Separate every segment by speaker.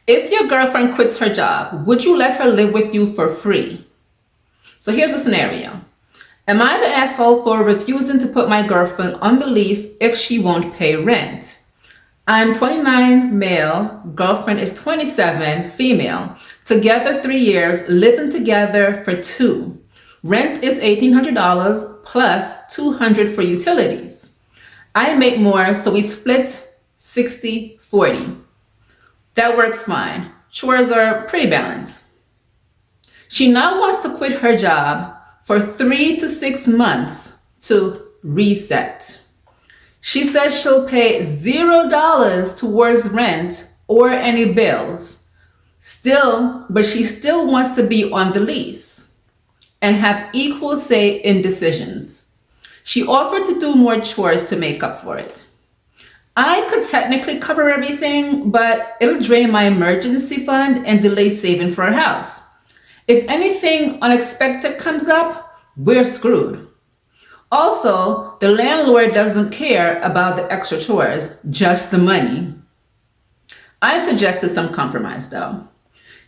Speaker 1: If your girlfriend quits her job, would you let her live with you for free? So here's a scenario. Am I the asshole for refusing to put my girlfriend on the lease if she won't pay rent? I'm 29, male, girlfriend is 27, female. Together 3 years, living together for 2. Rent is $1,800 plus $200 for utilities. I make more, so we split 60-40. That works fine. Chores are pretty balanced. She now wants to quit her job for 3 to 6 months to reset. She says she'll pay $0 towards rent or any bills. But she still wants to be on the lease and have equal say in decisions. She offered to do more chores to make up for it. I could technically cover everything, but it'll drain my emergency fund and delay saving for a house. If anything unexpected comes up, we're screwed. Also, the landlord doesn't care about the extra chores, just the money. I suggested some compromise though.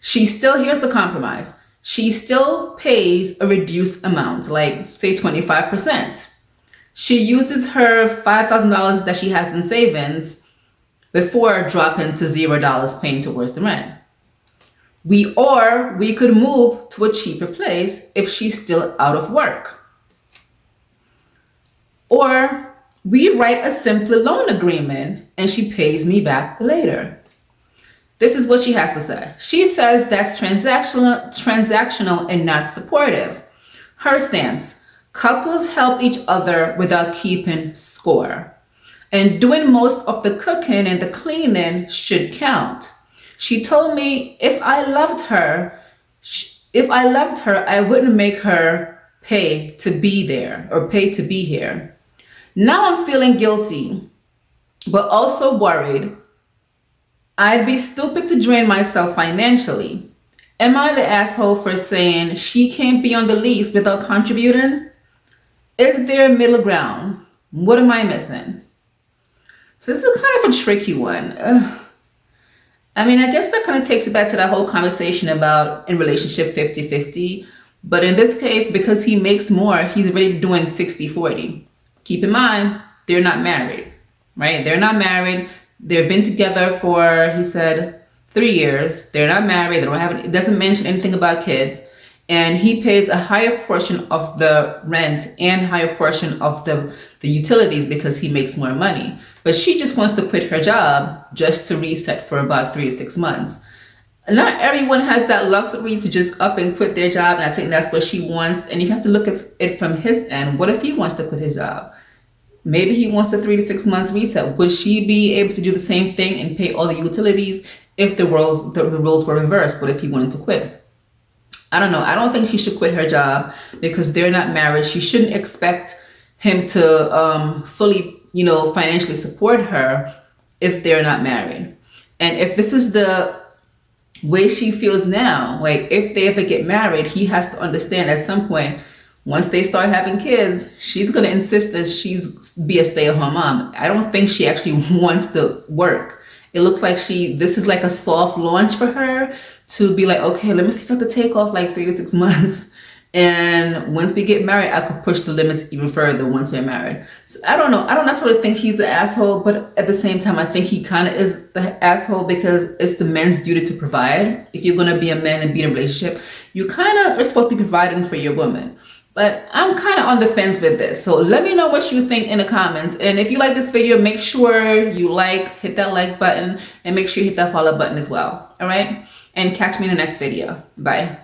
Speaker 1: Here's the compromise. She still pays a reduced amount, like say 25%. She uses her $5,000 that she has in savings before dropping to $0 paying towards the rent. We could move to a cheaper place if she's still out of work. Or we write a simple loan agreement and she pays me back later. This is what she has to say. She says that's transactional and not supportive. Her stance: couples help each other without keeping score. And doing most of the cooking and the cleaning should count. She told me if I loved her, I wouldn't make her pay to be there or pay to be here. Now I'm feeling guilty, but also worried. I'd be stupid to drain myself financially. Am I the asshole for saying she can't be on the lease without contributing? Is there a middle ground? What am I missing? So this is kind of a tricky one. I guess that kind of takes it back to that whole conversation about in relationship 50-50. But in this case, because he makes more, he's already doing 60-40. Keep in mind, they're not married, right? They're not married. They've been together for, he said, 3 years. They're not married. It doesn't mention anything about kids. And he pays a higher portion of the rent and higher portion of the utilities because he makes more money. But she just wants to quit her job just to reset for about 3 to 6 months. Not everyone has that luxury to just up and quit their job. And I think that's what she wants. And you have to look at it from his end. What if he wants to quit his job? Maybe he wants a 3 to 6 months reset. Would she be able to do the same thing and pay all the utilities if the roles were reversed? What if he wanted to quit? I don't know. I don't think she should quit her job because they're not married. She shouldn't expect him to fully, financially support her if they're not married. And if this is the way she feels now, like if they ever get married, he has to understand at some point, once they start having kids, she's going to insist that she's be a stay-at-home mom. I don't think she actually wants to work. It looks like this is like a soft launch for her to be like, okay, let me see if I could take off like 3 to 6 months. And once we get married, I could push the limits even further once we're married. So I don't know. I don't necessarily think he's the asshole, but at the same time, I think he kind of is the asshole because it's the man's duty to provide. If you're going to be a man and be in a relationship, you kind of are supposed to be providing for your woman. But I'm kind of on the fence with this. So let me know what you think in the comments. And if you like this video, make sure you hit that like button, and make sure you hit that follow button as well. All right. And catch me in the next video. Bye.